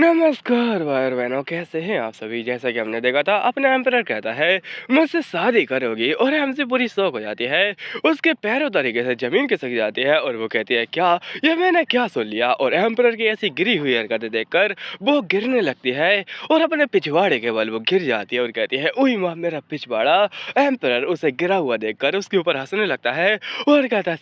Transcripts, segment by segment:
नमस्कार भाई और बहनों, कैसे हैं आप सभी। जैसा कि हमने देखा था, अपना एम्परर कहता है मुझसे शादी करोगी और हमसे पूरी शौक हो जाती है। उसके पैरों तरीके से ज़मीन खिसक जाती है और वो कहती है क्या ये मैंने क्या सुन लिया। और एम्परर की ऐसी गिरी हुई हरकतें देखकर वो गिरने लगती है और अपने पिछवाड़े के बल वो गिर जाती है और कहती है ओही माँ मेरा पिछवाड़ा। एम्परर उसे गिरा हुआ देखकर उसके ऊपर हंसने लगता है और कहता है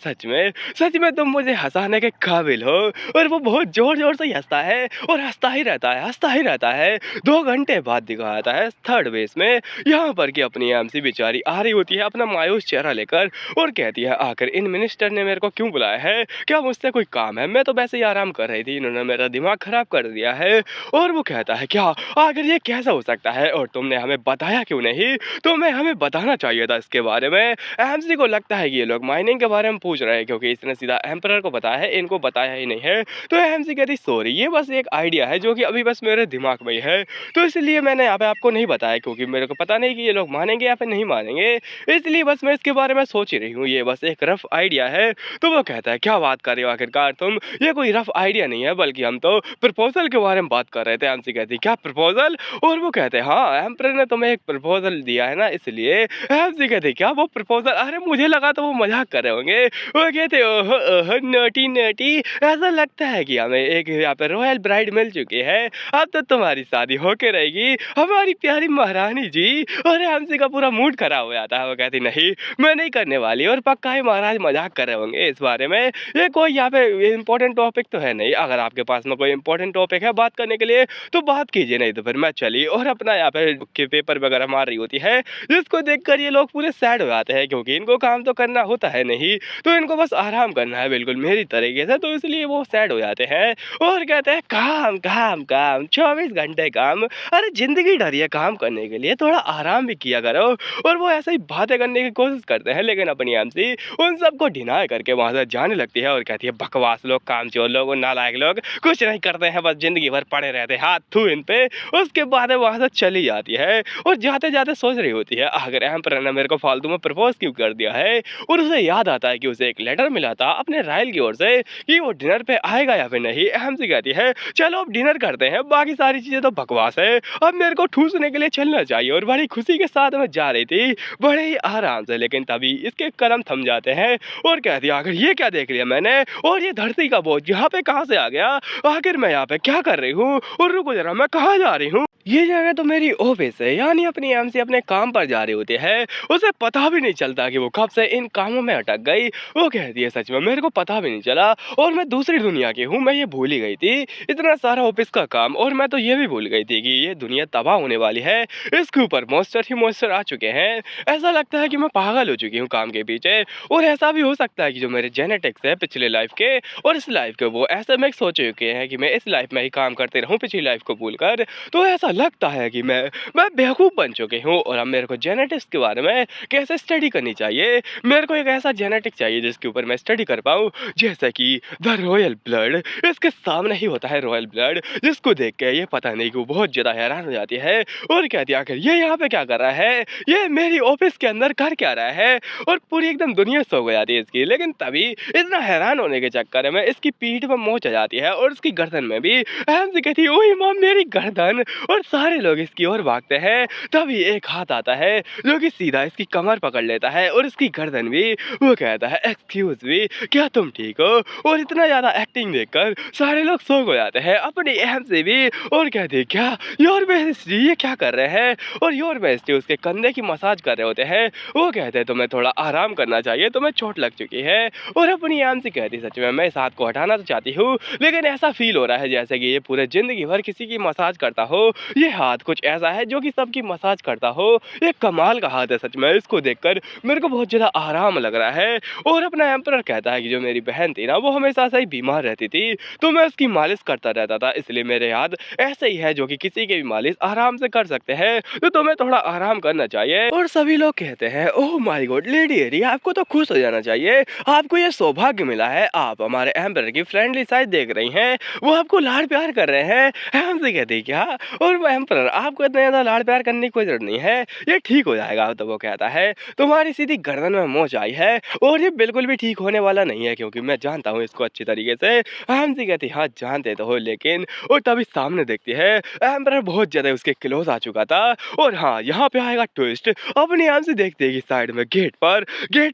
सच में तुम मुझे हंसाने के काबिल हो। और वो बहुत जोर जोर से हंसता है और हंसता ही रहता है। 2 घंटे बाद दिखाया जाता है थर्ड बेस में यहाँ पर कि अपनी एमसी बेचारी आ रही होती है अपना मायूस चेहरा लेकर और कहती है आखिर इन मिनिस्टर ने मेरे को क्यों बुलाया है, क्या मुझसे कोई काम है। मैं तो वैसे ही आराम कर रही थी, इन्होंने मेरा दिमाग खराब कर दिया है। और वो कहता है क्या आखिर ये कैसा हो सकता है और तुमने हमें बताया क्यों नहीं, तुम्हें हमें बताना चाहिए था इसके बारे में। एमसी को लगता है कि ये लोग माइनिंग के बारे में पूछ रहे हैं क्योंकि इसने सीधा एम्परर को बताया है, इनको बताया ही नहीं है। तो एमसी कहती सॉरी, ये बस एक आइडिया है जो कि अभी बस मेरे दिमाग में ही है, तो इसलिए मैंने यहाँ पे आपको नहीं बताया क्योंकि मेरे को पता नहीं कि ये लोग मानेंगे या फिर नहीं मानेंगे, इसलिए बस मैं इसके बारे में सोच ही रही हूँ, ये बस एक रफ आइडिया है। तो वो कहता है क्या बात कर रहे हो आखिरकार तुम, ये कोई रफ आइडिया नहीं है बल्कि हम तो प्रपोजल के बारे में बात कर रहे थे। एमसी कहती क्या प्रपोजल, और वो कहते हैं हाँ एम्परर ने तुम्हें एक प्रपोजल दिया है ना इसलिए। एमसी कहते क्या वो प्रपोजल, अरे मुझे लगा तो वो मजाक कर रहे होंगे। वो कहते ओहो ओहो नोटी नोटी, ऐसा लगता है कि हमें एक यहाँ पे रॉयल ब्राइड मिल चुकी है, अब तो तुम्हारी शादी होके रहेगी हमारी प्यारी महारानी जी। और एमसी का पूरा मूड खराब हो जाता है, वो कहती नहीं मैं नहीं करने वाली और पक्का ही महाराज मजाक कर रहे होंगे इस बारे में, ये कोई यहाँ पे इम्पोर्टेंट टॉपिक तो है नहीं। अगर आपके पास में कोई इम्पोर्टेंट टॉपिक है बात करने के लिए तो बात कीजिए, नहीं तो फिर मैं चली। और अपना यहाँ पे के पेपर वगैरह मार रही होती है जिसको देखकर ये लोग पूरे सैड हो जाते हैं क्योंकि इनको काम तो करना होता है नहीं, तो इनको बस आराम करना है बिल्कुल मेरी तरीके से, तो इसलिए वो सैड हो जाते हैं और कहते हैं काम काम काम 24 घंटे काम, अरे जिंदगी डरी है काम करने के लिए, थोड़ा आराम भी किया करो। और वो ऐसे ही बातें करने की कोशिश करते हैं लेकिन अपनी एमसी उन सबको डिनाई करके वहां से जाने लगती है और कहती है बकवास लोग, कामचोर लोग और नालायक लोग कुछ नहीं करते हैं, बस जिंदगी भर पड़े रहते हैं, हाथ थू इन पे। उसके बाद वहां से चली जाती है और जाते जाते सोच रही होती है आखिर एम्परर ने मेरे को फालतू में प्रपोज क्यों कर दिया है। और उसे याद आता है कि उसे एक लेटर मिला था अपने राइल की ओर से कि वो डिनर पे आएगा या फिर नहीं। एमसी कहती है चलो अब डिनर करते हैं, बाकी सारी चीजें तो बकवास है, अब मेरे को ठूसने के लिए चलना चाहिए। और बड़ी खुशी के साथ में जा रही थी बड़े ही आराम से, लेकिन तभी इसके कदम थम जाते हैं और कहती है आखिर ये क्या देख लिया मैंने, और ये धरती का बोझ यहाँ पे कहाँ से आ गया, आखिर मैं यहाँ पे क्या कर रही हूँ, और रुको जरा मैं कहाँ जा रही हूँ। ये जगह तो मेरी ऑफिस है, यानी अपनी एमसी अपने काम पर जा रही होती है, उसे पता भी नहीं चलता कि वो कब से इन कामों में अटक गई। वो कहती है सच में मेरे को पता भी नहीं चला और मैं दूसरी दुनिया की हूँ, मैं ये भूल ही गई थी इतना सारा ऑफिस का काम, और मैं तो ये भी भूल गई थी कि ये दुनिया तबाह होने वाली है, इसके ऊपर मॉन्स्टर ही मॉन्स्टर आ चुके हैं। ऐसा लगता है कि मैं पागल हो चुकी हूँ काम के पीछे, और ऐसा भी हो सकता है कि जो मेरे जेनेटिक्स है पिछले लाइफ के और इस लाइफ के वो ऐसे मिक्स हो चुके हैं कि मैं इस लाइफ में ही काम करते रहूँ पिछली लाइफ को भूल कर। तो ऐसा लगता है कि मैं बेवकूफ़ बन चुकी हूँ और अब मेरे को जेनेटिक्स के बारे में कैसे स्टडी करनी चाहिए। मेरे को एक ऐसा जेनेटिक चाहिए जिसके ऊपर मैं स्टडी कर पाऊँ, जैसे कि द रॉयल ब्लड। इसके सामने ही होता है रॉयल ब्लड, जिसको देख के ये पता नहीं कि वो बहुत ज़्यादा हैरान हो जाती है और कहती है आखिर ये यहाँ पे क्या कर रहा है, ये मेरी ऑफिस के अंदर कर क्या रहा है। और पूरी एकदम दुनिया सो हो जाती है इसकी, लेकिन तभी इतना हैरान होने के चक्कर में इसकी पीठ पर मोच आ जाती है और उसकी गर्दन में भी। एमसी कहती है ओही माँ मेरी गर्दन, और सारे लोग इसकी ओर भागते हैं। तभी एक हाथ आता है जो कि सीधा इसकी कमर पकड़ लेता है और इसकी गर्दन भी। वो कहता है एक्सक्यूज मी क्या तुम ठीक हो, और इतना ज्यादा एक्टिंग देखकर सारे लोग शॉक हो जाते हैं अपनी एमसी भी, और कहते हैं क्या योर मेजेस्टी ये क्या कर रहे हैं, और योर मेजेस्टी उसके कंधे की मसाज कर रहे होते हैं। वो कहते हैं तुम्हें थोड़ा आराम करना चाहिए, तुम्हें चोट लग चुकी है। और अपनी एमसी कहती सच में मैं इस हाथ को हटाना तो चाहती हूँ लेकिन ऐसा फील हो रहा है जैसे कि ये पूरे जिंदगी भर किसी की मसाज करता हो, ये हाथ कुछ ऐसा है जो कि सबकी मसाज करता हो। ये कमाल का हाथ है सच में, इसको देखकर मेरे को बहुत ज़्यादा आराम लग रहा है। और अपना एम्परर कहता है कि जो मेरी बहन थी ना वो हमेशा से ही बीमार रहती थी, तो मैं उसकी मालिश करता रहता था, इसलिए मेरे हाथ ऐसे ही है जो कि किसी की भी मालिश आराम से कर सकते हैं, तो तुम्हें थोड़ा आराम करना चाहिए। और सभी लोग कहते हैं ओह माय गॉड लेडी एरी आपको तो खुश हो जाना चाहिए, आपको ये सौभाग्य मिला है, आप हमारे एम्परर की फ्रेंडली साइड देख रही हैं, वो आपको लाड प्यार कर रहे हैं। एमसी कहती क्या, और एम्परर आपको इतना ज़्यादा लाड प्यार करने की कोई जरूरत नहीं है, ये ठीक हो जाएगा। तो वो कहता है तुम्हारी सीधी गर्दन में मोच आई है और ये बिल्कुल भी ठीक होने वाला नहीं है क्योंकि मैं जानता हूँ इसको अच्छी तरीके से। एमसी कहती हाँ जानते तो हो, लेकिन और तभी सामने देखती है एम्परर बहुत ज़्यादा उसके क्लोज आ चुका था। और हाँ, यहाँ पे आएगा ट्विस्ट। अपने यहाँ से देखते हैं कि साइड में गेट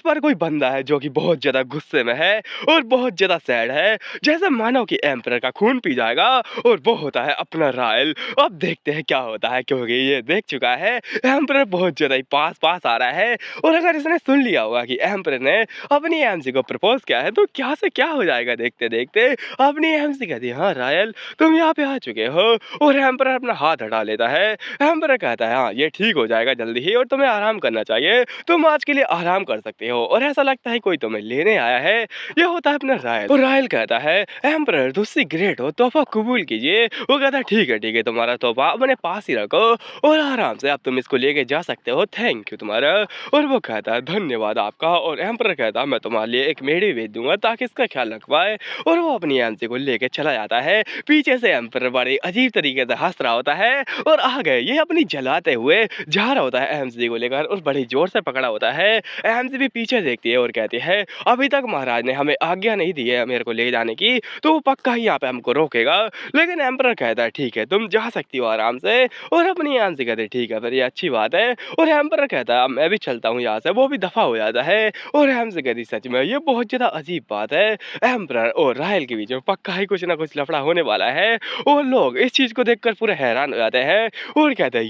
पर कोई बंदा है जो कि बहुत ज़्यादा गुस्से में है और बहुत ज़्यादा सैड है, जैसे मानो कि एम्परर का खून पी जाएगा। और वो होता है अपना रायल। अब देखते हैं क्या होता है, क्योंकि ये देख चुका है एम्परर बहुत ज़्यादा ही पास आ रहा है। और अगर इसने सुन लिया होगा कि एम्परर ने अपनी एमसी को प्रपोज किया है, तो क्या से क्या हो जाएगा देखते देखते। अपनी एमसी कहती है, हाँ रायल तुम यहाँ पे आ चुके हो। और एम्परर अपना हाथ हटा लेता है। एम्परर कहता है, हाँ ये ठीक हो जाएगा जल्दी ही, और तुम्हें आराम करना चाहिए, तुम आज के लिए आराम कर सकते हो। और ऐसा लगता है कोई तुम्हें लेने आया है। ये होता है अपना रायल। और रायल कहता है, एम्परर तुझसे ग्रेट हो, तोहफा कबूल कीजिए। वो कहता है, ठीक है तुम्हारा तोहफा अपने पास ही रखो और आराम से अब तुम इसको लेके जा सकते हो, थैंक यू तुम्हारा। और वो कहता है, धन्यवाद आपका। और एम्परर कहता है, मैं तुम्हारे लिए एक मेढ़ी भेज दूंगा ताकि इसका ख्याल रख पाए। और वो अपनी एमसी को लेके चला जाता है। पीछे से एम्परर बड़े अजीब तरीके से हंस रहा होता है और आ गए ये अपनी जलाते हुए जा रहा होता है एमसी को लेकर, और बड़ी जोर से पकड़ा होता है। एमसी भी पीछे देखती है और कहती है, अभी तक महाराज ने हमें आज्ञा नहीं दी है मेरे को ले जाने की, तो वो पक्का ही यहाँ पे हमको रोकेगा। लेकिन एम्परर कहता है, ठीक है तुम जा सकती हो आराम से। और अपनी एमसी कहते, ठीक है फिर ये अच्छी बात है। और एम्परर कहता है, मैं भी चलता हूँ यहाँ से। वो भी दफा हो जाता है। और एमसी कहती, सच में ये बहुत ज्यादा अजीब बात है, एम्परर और रायल के बीच में पक्का ही कुछ ना कुछ लफड़ा होने वाला है। और लोग इस चीज को देखकर पूरे हैरान हो जाते हैं और कहते हैं,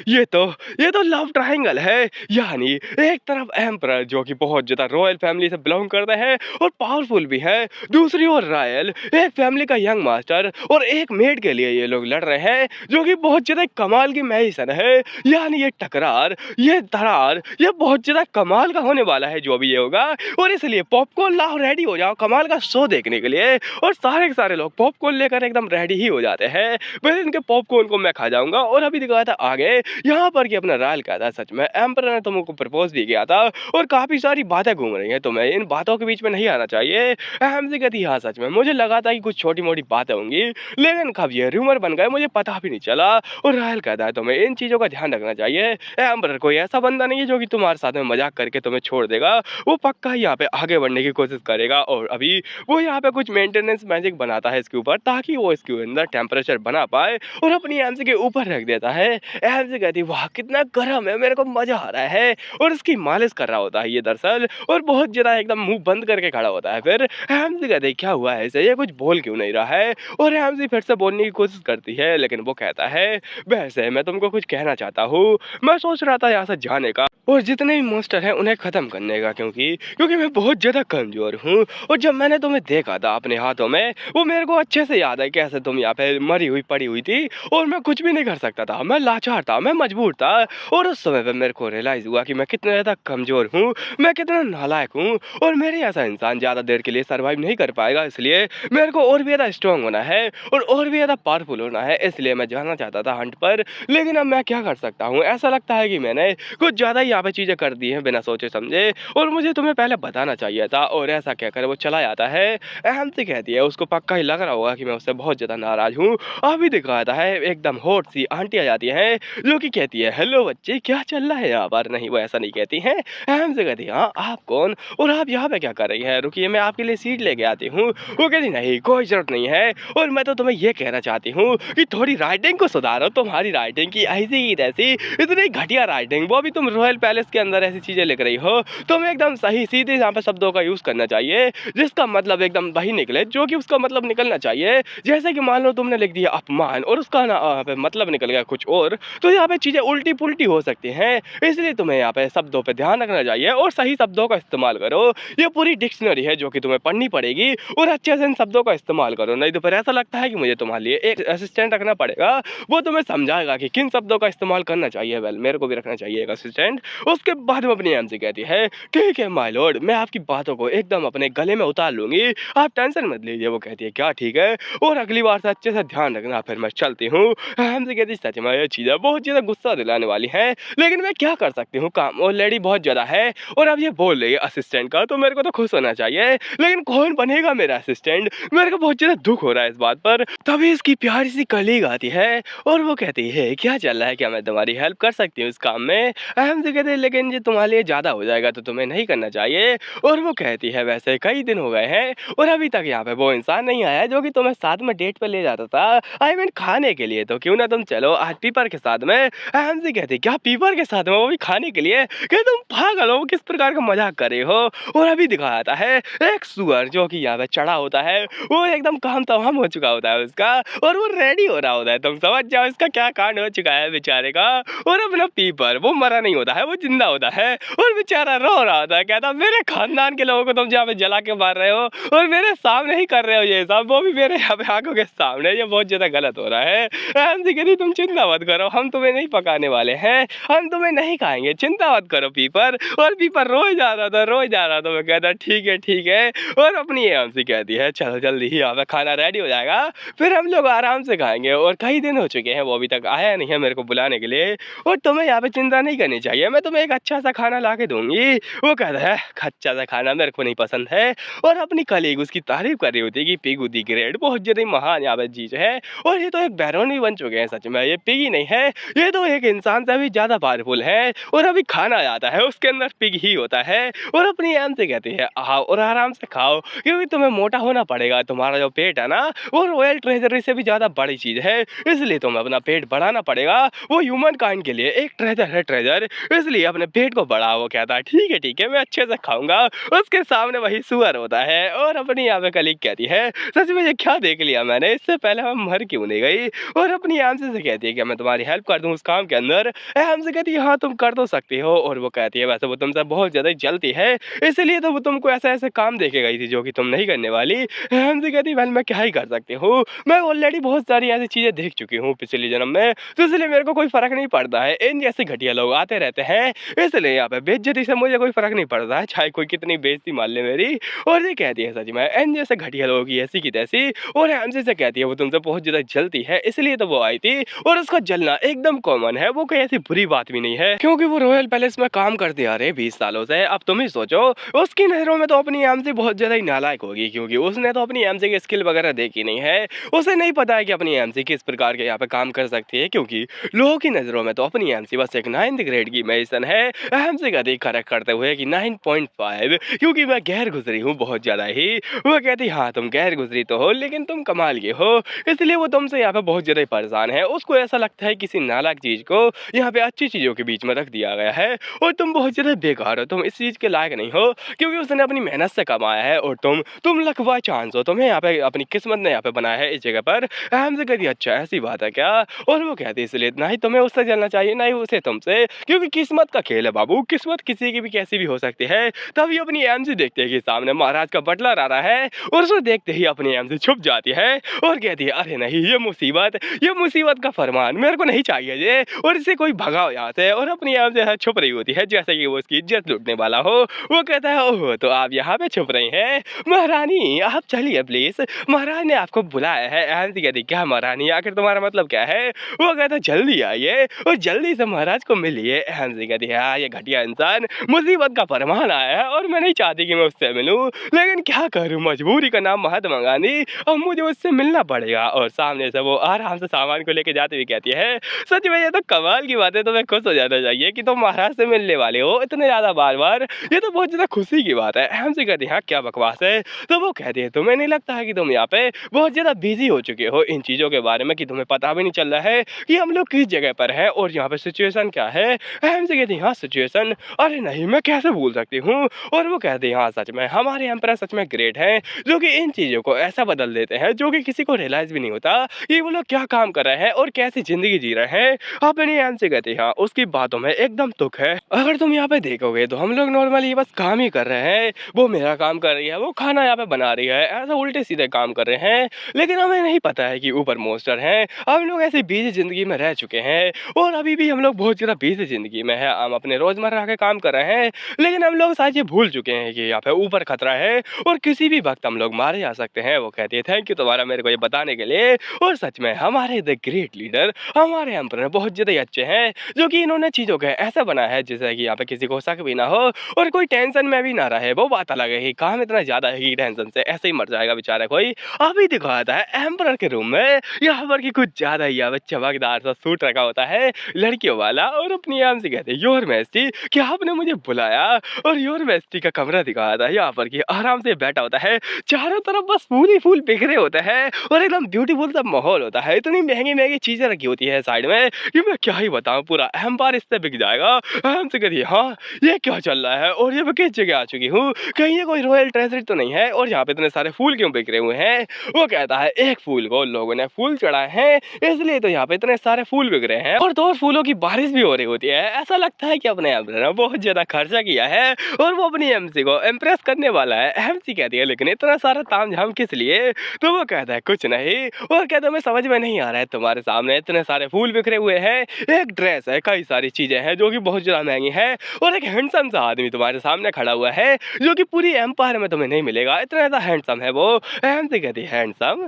ये तो लव ट्रायंगल है। यानी एक तरफ एम्परर जो कि बहुत ज्यादा रॉयल फैमिली से बिलोंग करते हैं और पावरफुल भी है, दूसरी ओर रायल एक फैमिली का यंग मास्टर, और एक मेड के लिए ये लोग लड़ रहे हैं जो कि बहुत ज्यादा कमाल की मैजिशियन है। यानी ये टकरार, ये दरार, ये बहुत ज्यादा कमाल का होने वाला है जो भी ये होगा। और इसलिए पॉपकॉर्न लाओ, रेडी हो जाओ कमाल का शो देखने के लिए। और सारे के सारे लोग पॉपकॉर्न लेकर एकदम रेडी ही हो जाते हैं। पहले इनके पॉपकॉर्न को मैं खा जाऊंगा। और अभी दिखाया था आगे यहाँ पर कि अपना रायल कहता है, सच में एम्परर ने तुमको प्रपोज भी किया था और काफी सारी बातें घूम रही हैं, तुम्हें इन बातों के बीच में नहीं आना चाहिए। एमसी कहती, हाँ सच में मुझे लगा था कि कुछ छोटी मोटी बातें होंगी, लेकिन कब ये रूमर बन गए मुझे पता भी नहीं चला। और रायल कहता है, तुम्हें इन चीजों का ध्यान रखना चाहिए। एम्परर कोई ऐसा बंदा नहीं है जो कि तुम्हारे साथ में मजाक करके तुम्हें छोड़ देगा, वो पक्का ही यहाँ पे आगे बढ़ने की कोशिश करेगा। और अभी वो यहाँ पे कुछ मेंटेनेंस मैजिक बनाता है इसके ऊपर, ताकि वो इसके अंदर टेम्परेचर बना पाए और अपनी एमसी के ऊपर रख देता है। एमसी कहती, वाह कितना गर्म है, मेरे को मजा आ रहा है। और इसकी मालिश कर रहा होता है ये दरअसल, और बहुत ज्यादा एकदम मुंह बंद करके खड़ा होता है। फिर एमसी कहते, क्या हुआ है इसे, ये कुछ बोल क्यों नहीं रहा है। और एमसी फिर से बोलने की कोशिश करती है, लेकिन वो कहता है, वैसे मैं तुमको कुछ कहना चाहता हूँ, मैं सोच रहा था यहाँ से जाने का और जितने भी मॉन्स्टर हैं उन्हें खत्म करने का, क्योंकि मैं बहुत ज्यादा कमजोर हूँ। और जब मैंने तुम्हें देखा था अपने हाथों में, वो मेरे को अच्छे से याद है कैसे तुम यहाँ पे मरी हुई पड़ी हुई थी और मैं कुछ भी नहीं कर सकता था, मैं लाचार था, मैं मजबूर था। और उस समय पे मेरे को रियलाइज हुआ कि मैं कितना ज्यादा कमजोर हूँ, मैं कितना नालायक हूँ, और मेरे ऐसा इंसान ज्यादा देर के लिए सर्वाइव नहीं कर पाएगा। इसलिए मेरे को और भी ज्यादा स्ट्रांग होना है और भी ज्यादा पावरफुल होना है। इसलिए मैं जाना चाहता था हंट पर, लेकिन अब मैं क्या कर सकता हूँ, ऐसा लगता है कि मैंने कुछ ज्यादा यहाँ पे चीजें कर दी हैं बिना सोचे समझे, और मुझे तुम्हें पहले बताना चाहिए था। और ऐसा कहकर वो चला जाता है। एमसी कहती है, उसको पक्का ही लग रहा होगा कि मैं उससे बहुत ज्यादा नाराज हूँ। अभी दिखाता है एकदम हॉट सी आंटी आ जाती है जो कि कहती है, हेलो बच्चे क्या चल रहा है यहाँ पर। नहीं, वो ऐसा नहीं कहती है। एमसी कहती है, हाँ आप कौन और आप यहाँ पे क्या कर रही है, रुकिए मैं आपके लिए सीट लेके आती हूँ। वो कहती, नहीं कोई जरूरत नहीं है, और मैं तो तुम्हें ये कहना चाहती हूँ कि थोड़ी राइटिंग को सुधारो। तुम्हारी राइटिंग की ऐसी की तैसी इतनी घटिया राइटिंग, वो भी तुम रॉयल पैलेस के अंदर ऐसी चीजें लिख रही हो। तुम्हें एकदम सही सीधे यहाँ पे शब्दों का यूज करना चाहिए जिसका मतलब एकदम वही निकले जो कि उसका मतलब निकलना चाहिए। जैसे कि मान लो तुमने लिख दिया अपमान और उसका ना यहाँ पे मतलब निकल गया कुछ और, तो यहाँ पे चीजें उल्टी पुल्टी हो सकती हैं। इसलिए तुम्हें यहाँ पे शब्दों पे ध्यान रखना चाहिए और सही शब्दों का इस्तेमाल करो। ये पूरी डिक्शनरी है जो कि तुम्हें पढ़नी पड़ेगी और अच्छे से इन शब्दों का इस्तेमाल करो, नहीं तो फिर ऐसा लगता है कि मुझे तुम्हारे लिए एक असिस्टेंट रखना पड़ेगा, वो तुम्हें समझाएगा कि किन शब्दों का इस्तेमाल करना चाहिए। वेल मेरे को भी रखना चाहिए एक असिस्टेंट। उसके बाद में अपनी एमसी कहती है, ठीक है माय लॉर्ड, मैं आपकी बातों को एकदम अपने गले में उतार लूंगी, आप टेंशन मत लीजिए। वो कहती है, क्या ठीक है, और अगली बार से अच्छे से ध्यान रखना, फिर मैं चलती हूँ। एमसी कहती है, सच में ये चीज़ें बहुत ज़्यादा गुस्सा दिलाने वाली है, लेकिन मैं क्या कर सकती हूँ, काम ऑलरेडी बहुत ज़्यादा है। और अब ये बोल रही है असिस्टेंट का, तो मेरे को तो खुश होना चाहिए, लेकिन कौन बनेगा मेरा असिस्टेंट, मेरे को बहुत ज़्यादा दुख हो रहा है इस बात पर। तभी इसकी प्यारी सी कलीग आती है और वो कहती है, क्या चल रहा है, क्या मैं तुम्हारी हेल्प कर सकती हूँ इस काम में। एमसी कहते हैं लेकिन ये तुम्हारे लिए ज़्यादा हो जाएगा तो तुम्हें नहीं करना चाहिए। और वो कहती है वैसे कई दिन हो गए हैं और अभी तक यहाँ पे वो इंसान नहीं आया है जो कि तुम्हें साथ में डेट पे ले जाता था, आई मीन खाने के लिए, तो क्यों ना तुम चलो आज पीपर के साथ में। हैंसी कहती क्या पीपर के साथ में, वो भी खाने के लिए? क्या तुम पागल हो, किस प्रकार का मजाक कर रहे हो। और अभी दिखाया जाता है एक सुअर जो कि यहाँ पे चढ़ा होता है, वो एकदम काम तमाम हो चुका होता है उसका और वो रेडी हो रहा होता है। तुम समझ जाओ इसका क्या कांड हो चुका है बेचारे का। और अपना पीपर वो मरा नहीं होता है, वो जिंदा होता है और बेचारा रो रहा होता है, कहता मेरे खानदान के लोगों को तुम जहाँ पे जला के मार रहे हो और मेरे सामने ही कर रहे हो ये सब, वो भी मेरे यहाँ पे आंखों के सामने, ये बहुत ज्यादा गलत हो रहा है। हैंसी कहती तुम चिंता मत करो, हम तुम्हें नहीं पकाने वाले हैं, हम तुम्हें नहीं खाएंगे, चिंता मत करो पीपर। और पीपर रोज जा रहा था रोज जा रहा था, मैं कहता ठीक है ठीक है। और अपनी हैंसी कहती है चलो जल्दी ही यहाँ पे खाना रेडी हो जाएगा, फिर हम लोग आराम से खाएंगे। और कई दिन हो चुके हैं वो अभी तक आया नहीं है मेरे को बुलाने के लिए, और तुम्हें यहाँ पे चिंता नहीं करनी चाहिए, मैं तुम्हें एक अच्छा सा खाना ला के दूंगी। वो कहता है अच्छा सा खाना मेरे को नहीं पसंद है। और अपनी कलीग उसकी तारीफ कर रही होती है कि पिगू दी ग्रेट बहुत ज्यादा महान यहाँ पे चीज है, और ये तो एक बैरोन भी बन चुके हैं सच में, ये पिगी नहीं है, ये तो एक इंसान से भी ज्यादा पावरफुल है। और अभी खाना आता है उसके अंदर पिग ही होता है। और अपनी एम से कहती है आओ और आराम से खाओ क्योंकि तुम्हें मोटा होना पड़ेगा, तुम्हारा जो पेट है ना वो रॉयल ट्रेजरी से भी ज्यादा बड़ी चीज है, इसलिए तुम्हें अपना पेट बढ़ाना पड़ेगा, वो ह्यूमन काइंड के लिए एक ट्रेजर है ट्रेजर, इसलिए अपने पेट को बढ़ाओ। कहता है ठीक है मैं अच्छे से खाऊंगा। उसके सामने वही सुअर होता है और अपनी यहाँ पे कलीग कहती है सच में ये क्या देख लिया मैंने, इससे पहले हम मर क्यों नहीं गई। और अपनी हमसे से कहती है कि मैं तुम्हारी हेल्प कर दूं उस काम के अंदर। हमसे कहती है हाँ तुम कर तो सकती हो। और वो कहती है वैसे वो तुमसे बहुत ज्यादा जलती है, इसलिए तो वो तुमको ऐसे ऐसे काम देके गई थी जो कि तुम नहीं करने वाली। हमसे कहती है मैं क्या ही कर सकती हूँ, मैं ऑलरेडी बहुत सारी ऐसी चीजें देख चुकी हूँ पिछले जन्म में, तो इसलिए मेरे को कोई फर्क नहीं पड़ता है, इन जैसे घटिया लोग आते रहते हैं, इसलिए यहाँ पे बेइज्जती से मुझे कोई फर्क नहीं पड़ता है, चाहे कोई कितनी बेइज्जती मान ले मेरी। और ये कहती है सच में इन जैसे घटिया लोगों की ऐसी की तैसी। और हमसे से कहती है वो तुमसे बहुत ज्यादा जलती है, इसलिए तो वो आई थी, और उसका जलना एकदम कॉमन है, वो कोई ऐसी बुरी बात भी नहीं है क्योंकि वो रॉयल पैलेस में काम करते आ रहे 20 सालों से। अब तुम ही सोचो उसकी नजरों में तो अपनी एमसी बहुत ज्यादा ही नालायक होगी, क्योंकि उसने तो अपनी एमसी की स्किल वगैरह देखी नहीं है, उसे नहीं पता है कि अपनी एमसी किस प्रकार के यहाँ पे काम कर सकती है, क्योंकि लोगों की नजरों में तो अपनी एमसी बस एक 9th ग्रेड की मेडिसिन है। एमसी का देख करेक्ट करते हुए कि 9.5, क्योंकि मैं गैर गुजरी हूँ बहुत ज्यादा ही। वो कहती हाँ तुम गैर गुजरी तो हो लेकिन तुम कमाल के हो, इसलिए वो तुमसे यहाँ पे बहुत ज्यादा परेशान है। उसको ऐसा लगता है किसी नालायक चीज को यहाँ पे अच्छी चीजों के बीच में रख दिया गया है, और तुम बहुत ज्यादा बेकार हो, तुम इस चीज के लायक नहीं हो, क्योंकि उसने अपनी मेहनत से कमाया है, और तुम लक बाय चांस हो, तुम्हें यहाँ पे अपनी किस्मत ने यहाँ पे बनाया है इस जगह पर। हमसे कहती अच्छा ऐसी बात है क्या। और वो कहती इसलिए ना ही तुम्हें उससे जलना चाहिए ना ही उसे तुमसे, क्योंकि किस्मत का खेल है बाबू, किस्मत किसी की भी कैसी भी हो सकती है। तभी अपनी एमसी देखते हैं कि सामने महाराज का बटलर आ रहा है, और उसे देखते ही अपनी एमसी छुप जाती है और कहती है अरे नहीं ये मुसीबत का फरमान मेरे को नहीं चाहिए ये, और इसे कोई भगाओ यहाँ से। और अपनी एमसी छुप रही होती है जैसे कि वो उसकी इज्जत लूटने वाला हो। वो कहता है ओह तो आप यहाँ पे छुप रही हैं महारानी, आप चलिए प्लीज, महाराज ने आपको बुलाया है। एमसी कहती क्या महारानी आखिर तुम्हारा मतलब क्या है। वो कहता जल्दी आइए और जल्दी से महाराज को मिलिए। एमसी कहती है हाँ ये घटिया इंसान मुसीबत का फरमान आया है और मैं नहीं चाहती कि मैं उससे मिलूं, लेकिन क्या करूं मजबूरी का नाम महात्मा गांधी, और मुझे उससे मिलना पड़ेगा। और सामने से वो आराम से सामान को लेके जाते हुए कहती है सच में ये तो कमाल की बात है, तुम्हें खुश हो जाना चाहिए कि तुम महाराज से मिलने वाले हो इतने ज्यादा बार बार, ये तो बहुत ज्यादा खुशी की बात है। हमसे कहती है हाँ क्या बकवास है। तो वो कहती है तुम्हें नहीं लगता है कि तुम यहाँ पे बहुत ज्यादा बिजी हो चुके हो इन चीजों के बारे में कि तुम्हें पता भी नहीं चल रहा है कि हम लोग किस जगह पर हैं और यहाँ पे सिचुएशन क्या है। हमसे कहती है हाँ सिचुएशन, अरे नहीं मैं कैसे भूल सकती हूँ। और वो कहते हैं हाँ सच में हमारे एम्परर सच में ग्रेट हैं, जो कि इन चीजों को ऐसा बदल देते हैं जो कि किसी को रियलाइज भी नहीं होता कि वो लोग क्या काम कर रहे हैं और कैसी जिंदगी जी रहे हैं। अपनी एम से कहते हैं हाँ उसकी बातों में एकदम तुक है। अगर तुम यहाँ पे देखोगे तो हम लोग नॉर्मली बस काम ही कर रहे हैं, वो मेरा काम कर रही है, वो खाना यहाँ पे बना रही है, ऐसा उल्टे सीधे काम कर रहे हैं, लेकिन हमें नहीं पता है कि ऊपर मोस्टर हैं। हम लोग ऐसी बिजी जिंदगी में रह चुके हैं और अभी भी हम लोग बहुत ज्यादा बिजी जिंदगी में है, हम अपने रोजमर्रा के काम कर रहे हैं, लेकिन हम लोग शायद ये भूल चुके हैं कि यहाँ पे ऊपर खतरा है और किसी भी वक्त हम लोग मारे जा सकते हैं। वो कहती है थैंक यू तुम्हारा मेरे को ये बताने के लिए। और सच में हमारे द ग्रेट लीडर हमारे एम्परर बहुत ज्यादा अच्छे हैं, जो कि इन्होंने चीजों को ऐसा बनाया है जिससे कि यहाँ पे किसी को शक भी ना हो और कोई टेंशन में भी ना रहे। वो बात अलग है कि काम इतना ज्यादा है कि टेंशन से ऐसे ही मर जाएगा बेचारा कोई। अभी दिखाता है एम्परर के रूम में यहाँ पर की कुछ ज्यादा ही चमकदार सा सूट रखा होता है लड़कियों वाला, और अपनी आम से कहती कहती है योर मैजेस्टी क्या आपने मुझे बुलाया? और योर मैजेस्टी का कमरा दिखाया था यहाँ पर कि आराम से बैठा होता है, चारों तरफ बस फूल ही फूल बिखरे होते हैं और एकदम ब्यूटीफुल सा माहौल होता है। इतनी महंगी-महंगी चीज़ें रखी होती है साइड में कि मैं क्या ही बताऊँ, पूरा एम्पायर इससे बिक जाएगा। हमसे कहती है हाँ, ये क्या चल रहा है और ये मैं किस जगह आ चुकी हूँ? कहीं ये कोई रॉयल ट्रेजरी तो नहीं है और यहाँ पे इतने सारे फूल क्यों बिखरे हुए हैं? वो कहता है एक फूल को लोगों ने फूल चढ़ाए हैं इसलिए तो यहाँ पे इतने सारे फूल बिक रहे हैं और तो और फूलों की बारिश भी हो रही होती है। ऐसा लगता है कि अपने एम्परर ने बहुत ज्यादा खर्चा किया है और वो अपनी एमसी को इम्प्रेस करने वाला है। एमसी कहती है लेकिन इतना सारा तामझाम किस लिए? तो वो कहता है कुछ नहीं। और कहता है मैं समझ में नहीं आ रहा है, तुम्हारे सामने इतने सारे फूल बिखरे हुए हैं, एक ड्रेस है, कई सारी चीजें हैं जो कि बहुत ज्यादा महंगी है और एक हैंडसम सा आदमी तुम्हारे सामने खड़ा हुआ है जो कि पूरी एम्पायर में तुम्हें नहीं मिलेगा, इतना ज्यादा हैंडसम है वो। एमसी कहती है हैंडसम?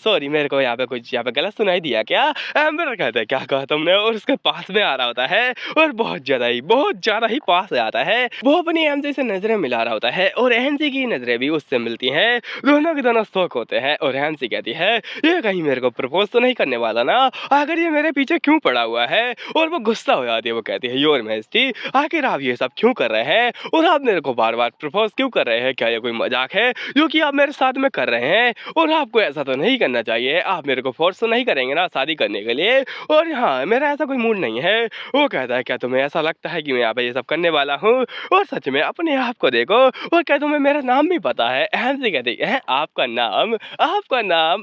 सॉरी मेरे को यहाँ पे कुछ यहाँ पे गलत सुनाई दिया क्या? एम्पर कहता है क्या कहा तुमने? और उसके पास में आ रहा होता है और बहुत ज्यादा ही पास से आता है। वो अपनी एमसी से नजरें मिला रहा होता है और एमसी की नजरें भी उससे मिलती हैं, दोनों के दोनों शौक होते हैं। और एमसी कहती है ये कहीं मेरे को प्रपोज तो नहीं करने वाला ना, आखिर ये मेरे पीछे क्यों पड़ा हुआ है? और वो गुस्सा हो जाती है, वो कहती है योर मैजेस्टी आखिर आप ये सब क्यों कर रहे हैं और आप मेरे को बार बार प्रपोज क्यों कर रहे हैं? क्या ये कोई मजाक है जो कि आप मेरे साथ में कर रहे हैं? और आपको ऐसा तो नहीं करना चाहिए, आप मेरे को फोर्स तो नहीं करेंगे ना शादी करने के लिए? और हाँ मेरा ऐसा कोई मूड नहीं है। वो कहता है क्या तुम्हें ऐसा लगता है कि मैं यहाँ पे ये सब करने वाला हूँ? और सच में अपने आप को देखो। और क्या तुम्हें मेरा नाम भी पता है? एमसी कहती है आपका नाम?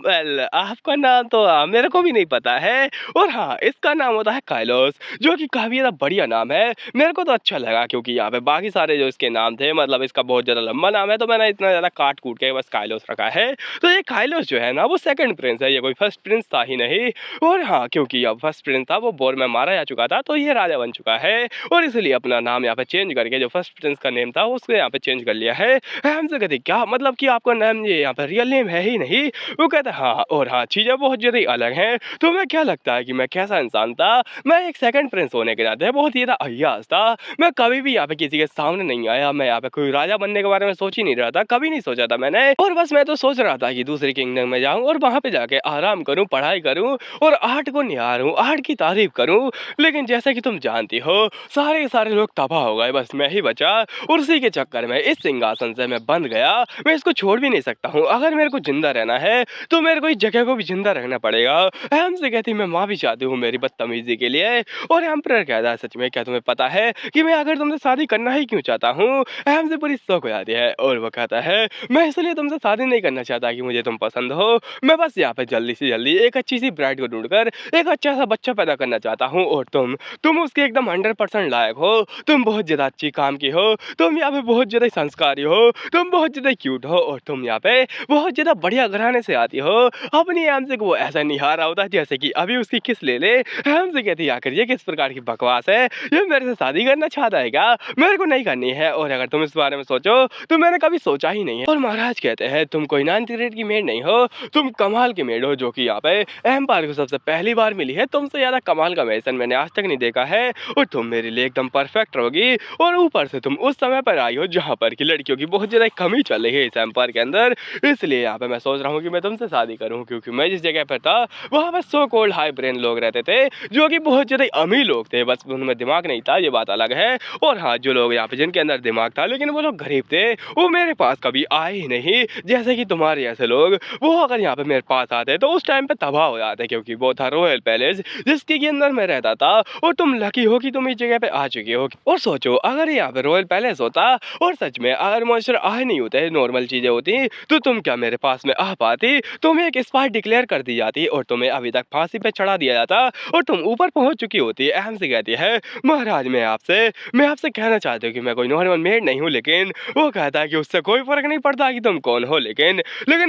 वेल आपका नाम तो मेरे को भी नहीं पता है। और हाँ इसका नाम होता है काइलोस, जो कि काफी ज्यादा बढ़िया नाम है, मेरे को तो अच्छा लगा क्योंकि यहाँ पे बाकी सारे जो इसके नाम थे, मतलब इसका बहुत ज्यादा लंबा नाम है तो मैंने इतना ज्यादा काट कूट के बस काइलोस रखा है। तो ये काइलोस जो है ना वो सेकंड प्रिंस है, ये कोई फर्स्ट प्रिंस था ही नहीं। और हाँ क्योंकि अब फर्स्ट प्रिंस था वो वॉर में मारा जा चुका था तो ये राजा बन चुका है और इसलिए अपना नाम यहाँ पे चेंज करके जो फर्स्ट प्रिंस का नेम था उसको यहाँ पे चेंज कर लिया है। हमसे कहते क्या मतलब कि आपका नाम ये यहाँ पे रियल नेम है ही नहीं? वो कहता है हाँ, और हाँ चीजें बहुत ज्यादा अलग हैं। तुम्हें क्या लगता है कि मैं कैसा इंसान था? मैं एक सेकंड प्रिंस होने के नाते बहुत ही ज्यादा अय्याश था, मैं कभी भी यहाँ पे किसी के सामने नहीं आया, मैं यहाँ पे कोई राजा बनने के बारे में सोच ही नहीं रहा था, कभी नहीं सोचा था मैंने। और बस मैं तो सोच रहा था कि दूसरी किंगडम में जाऊं और वहां पे जाके आराम करूं, पढ़ाई करूं और आर्ट को निहारूं, आर्ट की तारीफ करूं। लेकिन जैसा कि तुम जानती हो सारे के सारे लोग तबाह हो गए, बस मैं ही बचा और उसी के चक्कर में इस सिंहासन से मैं बंध गया, मैं इसको छोड़ भी नहीं सकता हूँ। अगर मेरे को जिंदा रहना है तो मेरे को इस जगह को भी जिंदा रखना पड़ेगा। हमसे कहती मैं माफी चाहती हूँ मेरी बदतमीजी के लिए। और एम्परर कहता है सच में क्या तुम्हें पता है कि मैं अगर तुमसे शादी करना ही क्यों चाहता हूँ? हमसे पूरी शौक हो जाती है और वो कहता है मैं इसलिए तुमसे शादी नहीं करना चाहता कि मुझे तुम पसंद हो, मैं बस यहाँ पे जल्दी से जल्दी एक अच्छी सी ब्राइड को ढूंढकर एक अच्छा सा बच्चा पैदा करना चाहता हूँ और तुम उसके एकदम 100% लायक हो, तुम बहुत ज्यादा अच्छी काम की हो, तुम यहाँ पे बहुत ज्यादा संस्कारी हो, तुम बहुत ज्यादा क्यूट हो और तुम यहाँ पे बहुत ज्यादा बढ़िया घराने से आती हो। अपनी हमसे को वो ऐसा निहारा होता है जैसे कि अभी उसकी किस ले ले। हमसे कहती है आखिर ये किस प्रकार की बकवास है, ये मेरे से शादी करना चाहता है क्या? मेरे को नहीं करनी है और अगर तुम इस बारे में सोचो तो मैंने कभी सोचा ही नहीं है। और महाराज कहते हैं तुम कोई 9th ग्रेड की मेड नहीं हो, तुम कमाल की मेड हो जो कि यहाँ पे एम्पायर को सबसे पहली बार मिली है, तुमसे ज्यादा कमाल का मैसन मैंने आज तक नहीं देखा है और तुम मेरे लिए एकदम परफेक्ट रहोगी। और ऊपर से तुम उस समय पर आई हो जहाँ पर की लड़कियों की बहुत ज्यादा कमी चल रही है इस एम्पायर के अंदर, इसलिए यहाँ पे मैं सोच रहा हूँ कि मैं तुमसे शादी करूँ। क्योंकि मैं जिस जगह पर था वहाँ पर सो कॉल्ड हाई ब्रेन लोग रहते थे जो कि बहुत ज्यादा अमीर लोग थे, बस उनमें दिमाग नहीं था, ये बात अलग है। और हाँ जो लोग यहाँ पे जिनके अंदर दिमाग था लेकिन वो लोग गरीब थे, वो मेरे पास कभी आए ही नहीं। जैसे कि तुम्हारे ऐसे लोग, वो अगर यहाँ पे मेरे पास आते तो उस टाइम पे तबाह हो जाते क्योंकि वो था रॉयल पैलेस जिसके के अंदर मैं रहता था। और तुम लकी हो कि तुम इस जगह पे आ चुकी हो। और सोचो अगर यहाँ पे रॉयल पैलेस होता और सच में अगर मॉन्स्टर आए नहीं होते, नॉर्मल चीजें होती, तो तुम क्या मेरे पास में आ पाती? तुम्हें एक स्पाई डिक्लेयर कर दी जाती और तुम्हें अभी तक फांसी पे चढ़ा दिया जाता और तुम ऊपर पहुंच चुकी होती। अहम से कहती है महाराज मैं आपसे कहना चाहती हूँ कि मैं कोई नॉर्मल मेड नहीं हूँ। लेकिन वो कहता है कि उससे कोई फर्क नहीं पड़ता कि तुम कौन हो, लेकिन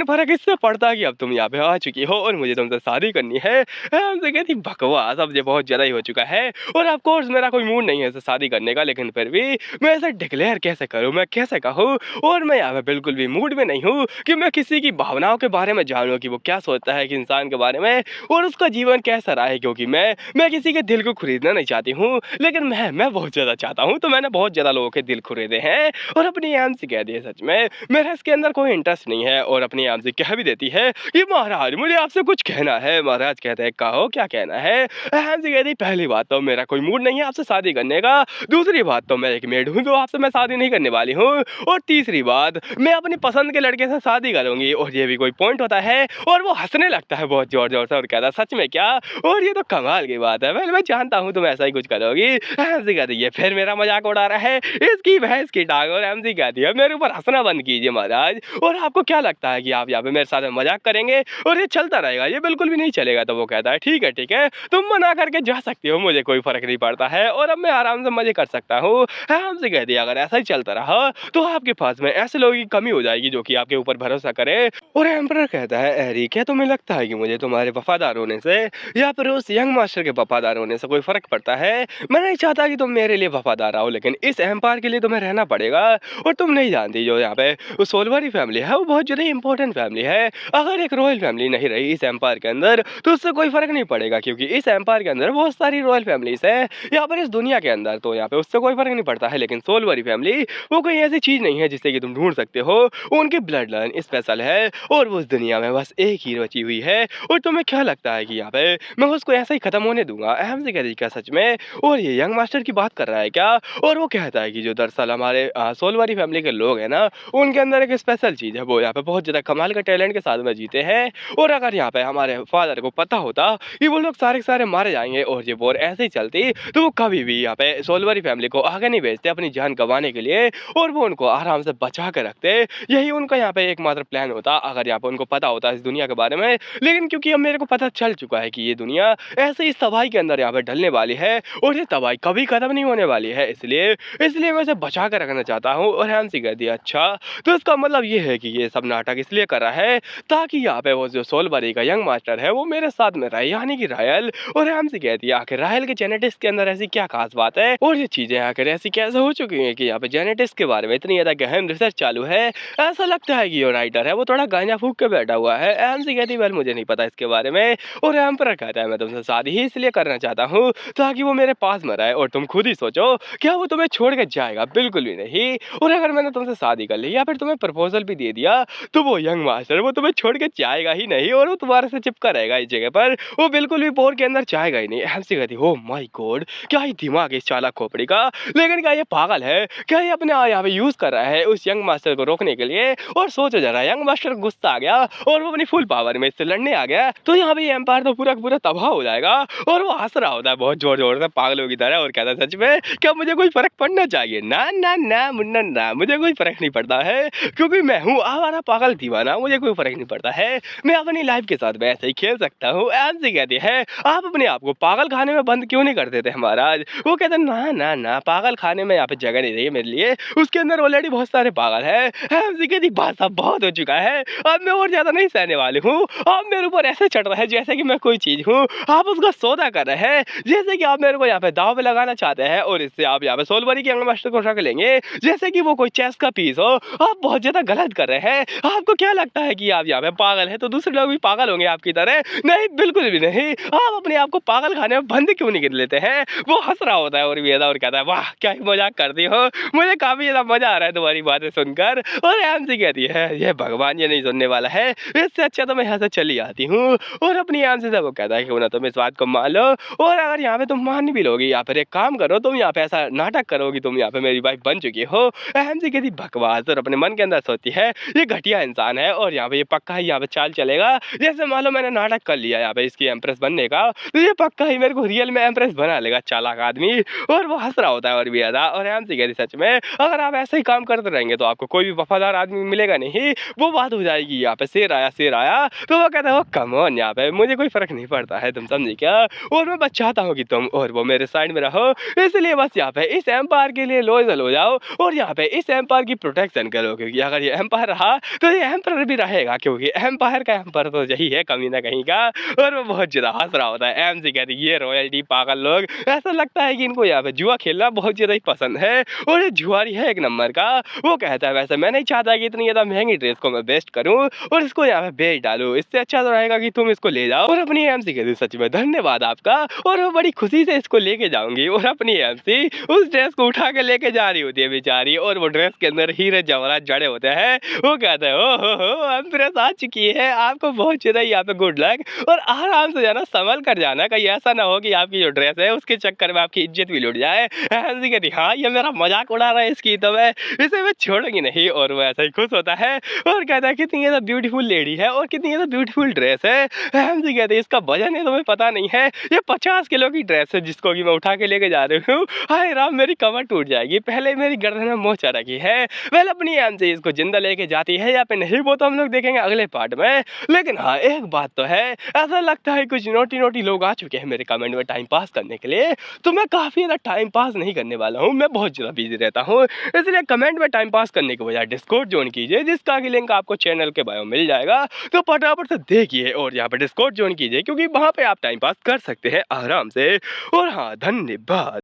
फर्क इससे पड़ता है कि अब तुम यहाँ पे आ चुकी हो और मुझे तुमसे शादी करनी है। हमसे कहती बकवास, अब ये बहुत ज्यादा ही हो चुका है और ऑफ कोर्स मेरा कोई मूड नहीं है इसे शादी करने का, लेकिन फिर भी मैं इसे डिक्लेयर कैसे करूँ, मैं कैसे कहूँ? और मैं यहाँ पे बिल्कुल भी मूड में नहीं हूँ कि मैं किसी की भावनाओं के बारे में जानूँ कि वो क्या सोचता है कि इंसान के बारे में और उसका जीवन कैसा रहा है। क्योंकि मैं किसी के दिल को खरीदना नहीं चाहती हूँ, लेकिन मैं बहुत ज्यादा चाहता हूँ। तो मैंने बहुत ज्यादा लोगों के दिल खरीदे हैं और अपनी आम से कह दिया सच में मेरा इसके अंदर कोई इंटरेस्ट नहीं है। और अपनी आम से कह भी देती है कि महाराज मुझे आपसे कुछ कहना है। महाराज कहते हैं कहो क्या कहना है? आम से कहती पहली बात तो मेरा कोई मूड नहीं है आपसे शादी करने का। दूसरी बात तो मैं एक मेड हूँ, तो आपसे मैं शादी नहीं करने वाली हूँ। और तीसरी बात, मैं अपनी पसंद के लड़के से शादी करूँगी। और ये भी कोई पॉइंट होता है? और वो हँसने लगता है बहुत ज़ोर-ज़ोर से और कहता है, सच में क्या? और ये तो कमाल की बात है। वेल मैं जानता हूँ तुम ऐसा ही कुछ करोगी। एमसी कहती है, फिर मेरा मज़ाक उड़ा रहा है? इसकी भैंस की टांग। और एमसी कहती है, मेरे ऊपर हँसना बंद कीजिए महाराज। और आपको क्या लगता है कि आप यहाँ पे मेरे साथ मज़ाक करेंगे और ये चलता रहेगा? ये बिल्कुल भी नहीं चलेगा। तो वो कहता है, ठीक है, तुम मना करके जा सकती हो, मुझे कोई फ़र्क नहीं पड़ता है और अब मैं आराम से मज़े कर सकता हूँ। एमसी कहती है, अगर ऐसा ही चलता रहा तो आपके पास में ऐसे लोगों की कमी हो जाएगी जो कि आपके ऊपर भरोसा करे। और एम्परर कहता है, एरी क्या तुम्हें लगता है कि मुझे तुम्हारे वफादार होने से या फिर उस यंग मास्टर के वफादार होने से कोई फ़र्क पड़ता है? मैं नहीं चाहता कि तुम मेरे लिए वफादार रहो, लेकिन इस एम्पायर के लिए तुम्हें रहना पड़ेगा। और तुम नहीं जानती, जो यहाँ पे सोलवारी फैमिली है वो बहुत ज़्यादा इंपॉर्टेंट फैमिली है। अगर एक रॉयल फैमिली नहीं रही इस एम्पायर के अंदर तो उससे कोई फ़र्क नहीं पड़ेगा, क्योंकि इस एम्पायर के अंदर बहुत सारी रॉयल फैमिलीज़ है यहाँ पर इस दुनिया के अंदर। तो यहाँ पे उससे कोई फ़र्क नहीं पड़ता है। लेकिन सोलवारी फैमिली वो कोई ऐसी चीज़ नहीं है जिससे कि तुम ढूंढ सकते हो। उनकी ब्लड लाइन स्पेशल है और वो उस दुनिया में बस एक ही बची हुई है। और तुम्हें क्या लगता है कि यहाँ पे मैं उसको ऐसा ही खत्म होने दूंगा? अहम से कह रही क्या सच में? और ये यंग मास्टर की बात कर रहा है क्या? और वो कहता है कि जो दरअसल हमारे सोलवारी फैमिली के लोग हैं ना, उनके अंदर एक स्पेशल चीज़ है, वो यहाँ पे बहुत ज़्यादा कमाल का टैलेंट के साथ में जीते हैं। और अगर यहाँ पे हमारे फादर को पता होता कि वो लोग सारे के सारे मारे जाएंगे और ये वॉर ऐसे ही चलती, तो वो कभी भी यहाँ पे सोलवारी फैमिली को आगे नहीं भेजते अपनी जान गंवाने के लिए, और वो उनको आराम से बचा के रखते। यही उनका यहाँ पे एकमात्र प्लान होता अगर यहाँ पे उनको पता होता इस दुनिया के बारे में। लेकिन क्योंकि अब मेरे को पता चल चुका है कि ये दुनिया ऐसे इस तबाही के अंदर यहाँ पे ढलने वाली है और ये तबाही कभी खत्म नहीं होने वाली है, इसलिए इसलिए मैं इसे बचा कर रखना चाहता हूँ। और हैंसी कह दिया, अच्छा तो इसका मतलब ये है कि ये सब नाटक इसलिए कर रहा है ताकि यहाँ पे वो जो सोलबरी का यंग मास्टर है वो मेरे साथ में रहे, यानी कि रायल। और हैंसी कहती है, आखिर रायल के जेनेटिक्स के अंदर ऐसी क्या खास बात है और ये चीजें आखिर ऐसी कैसे हो चुकी हैं कि यहाँ पे जेनेटिक्स के बारे में इतनी ज्यादा गहन रिसर्च चालू है? ऐसा लगता है कि जो राइटर है वो थोड़ा गांजा फूक के बैठा हुआ है। हैंसी कहती है, वेल मुझे नहीं पता इसके बारे में। और एम्परर कहता है, मैं तुमसे शादी ही इसलिए करना चाहता हूँ ताकि वो मेरे पास में रहे। और तुम खुद ही सोचो, क्या वो तुम्हें छोड़ के जाएगा? बिल्कुल भी नहीं। और अगर मैंने तुमसे शादी कर ली या फिर तुम्हें प्रपोजल भी दे दिया तो वो यंग मास्टर वो तुम्हें छोड़ के जाएगा ही नहीं और वो तुम्हारे से चिपका रहेगा इस जगह पर, वो बिल्कुल भी बोर के अंदर जाएगा ही नहीं। हैंसी कहती, ओह माय गॉड, क्या ही दिमाग है इस चालाक खोपड़ी का। लेकिन क्या ये पागल है? क्या ये अपने यहाँ पे यूज कर रहा है उस यंग मास्टर को रोकने के लिए? और सोचो जरा, यंग मास्टर गुस्सा आ गया और वो अपनी फुल पावर में इससे लड़ने आ गया तो यहाँ पे एम्पायर तो पूरा पूरा तबाह हो जाएगा। और वो हंस रहा होता है बहुत जोर जोर से पागलों की तरह और कहता है, सच में क्या मुझे कोई फर्क पड़ना चाहिए? ना ना ना मुन्ना ना, मुझे कोई फर्क नहीं पड़ता है क्योंकि मैं हूँ आवारा पागल दीवाना, मुझे कोई फर्क नहीं पड़ता है। मैं अपनी लाइफ के साथ में ऐसे ही खेल सकता हूँ। ऐसे कहती है, आप अपने आप को पागल खाने में बंद क्यों नहीं कर देते महाराज? वो कहते हैं, ना ना ना, पागल खाने में यहाँ पे जगह नहीं रही है मेरे लिए, उसके अंदर ऑलरेडी बहुत सारे पागल है। ऐसे कहती, बात सब बहुत हो चुका है, अब मैं और ज्यादा नहीं सहने वाली हूँ। आप मेरे ऊपर ऐसे चढ़ रहे हैं जैसे कि मैं कोई चीज हूँ, आप उसका सौदा कर रहे हैं जैसे कि आप मेरे को यहाँ पे दाव पे लगाना चाहते हैं और इससे आप यहाँ पे सोलबरी के यंग मास्टर को रख लेंगे जैसे कि वो कोई चेस का पीस हो। आप बहुत ज्यादा गलत कर रहे हैं। आपको क्या लगता है कि आप यहाँ पे पागल है तो दूसरे लोग भी पागल होंगे आपकी तरह? नहीं, बिल्कुल भी नहीं। आप अपने आप को पागल खाने में बंद क्यों नहीं कर लेते हैं? वो हंस रहा होता है और वेदा और कहता है, वाह क्या ही मजाक करती हो, मुझे काफी ज्यादा मजा आ रहा है तुम्हारी बातें सुनकर। और एमसी कहती है, ये भगवान ये नहीं सुनने वाला है, इससे अच्छा तो मैं यहाँ से चली आती हूँ। और अपनी एमसी से वो कहता है कि ना तुम इस बात को मान लो और अगर यहाँ पे तुम मान भी लोगी या फिर एक काम करो, तुम यहाँ पे ऐसा नाटक करोगी तुम यहाँ पे मेरी वाइफ बन चुकी हो। एमसी कहती, बकवास। और अपने मन के अंदर सोचती है, ये घटिया इंसान है और यहाँ पे ये पक्का ही यहाँ पे चाल चलेगा, जैसे मान लो मैंने नाटक कर लिया यहाँ पे इसकी एम्प्रेस बनने का तो ये पक्का ही मेरे को रियल में एम्प्रेस बना लेगा, चालाक आदमी। और वो हंस रहा होता है और भी ज्यादा। और एमसी कहती, सच में अगर आप ऐसे ही काम करते रहेंगे तो आपको कोई भी वफादार आदमी मिलेगा नहीं, वो बात हो जाएगी यहाँ पे शेर आया शेर आया। तो वो कहता है, कम ऑन, यहाँ पे मुझे कोई फर्क नहीं पड़ता है, तुम समझी क्या? और मैं बस चाहता हूँ कि तुम और वो मेरे साइड में रहो, इसलिए बस यहाँ पे इस एम्पायर के लिए लॉयल हो जाओ और यहाँ पे इस एम्पायर की प्रोटेक्शन करो, क्योंकि अगर ये एम्पायर रहा तो ये एम्पायर भी रहेगा, क्योंकि एम्पायर का एम्पायर तो यही है कहीं ना कहीं का। और वो बहुत ज्यादा हंस रहा होता है। एमसी कहती, ये रॉयल्टी पागल लोग, ऐसा लगता है कि इनको यहाँ पे जुआ खेलना बहुत ज्यादा ही पसंद है और ये जुआरी है एक नंबर का। वो कहता है, वैसे मैं नहीं चाहता कि इतनी ज्यादा महंगी ड्रेस को मैं वेस्ट करूं और इसको यहाँ पे बेच डालूं, इससे अच्छा तो रहेगा कि तुम इसको ले जाओ। और अपनी एमसी कहती, सच में धन्यवाद आपका, और वो बड़ी खुशी से इसको लेके जाऊंगी। और अपनी एमसी उस ड्रेस को उठा के लेके जा रही होती है बेचारी, और वो ड्रेस के अंदर हीरे जवाहरात जड़े होते हैं। वो कहता है, ओ हो एम्प्रेस आ चुकी है, आपको बहुत ज्यादा यहाँ पे गुड लक, और आराम से जाना, संभल कर जाना, कहीं ऐसा ना हो कि आपकी जो ड्रेस है उसके चक्कर चक्कर में आपकी इज्जत भी लुट जाए। हैंसी कहती हाँ ये मेरा मजाक उड़ा रहा है इसकी, तो मैं इसे मैं छोड़ूंगी नहीं। और वो ऐसा ही खुश होता है और कहता है कितनी ज़्यादा ब्यूटीफुल लेडी है और कितनी ज़्यादा ब्यूटीफुल ड्रेस है। हैंसी कहती है इसका वजन है तुम्हें पता नहीं है, ये 50 किलो की ड्रेस है जिसको कि मैं उठा के लेके जा रही हूँ। हाय राम मेरी कमर टूट जाएगी, पहले मेरी गर्दन में मोच रखी है। वेल अपनी हैंसी इसको जिंदा लेके जाती है या फिर नहीं वो तो हम लोग देखेंगे अगले पार्ट में। लेकिन हाँ एक बात तो है, ऐसा लगता है कुछ नोटी नोटी लोग आ चुके हैं मेरे कमेंट में टाइम पास करने के लिए, तो मैं काफ़ी ज़्यादा टाइम पास नहीं करने वाला हूँ, मैं बहुत ज़्यादा बिजी रहता हूँ। इसलिए कमेंट में टाइम पास करने के बजाय डिस्कॉर्ड ज्वाइन कीजिए, जिसका कि लिंक आपको चैनल के बायो मिल जाएगा। तो फटाफट से देखिए और यहाँ पर डिस्कॉर्ड ज्वाइन कीजिए, क्योंकि वहाँ पे आप टाइम पास कर सकते हैं आराम से। और हाँ धन्यवाद।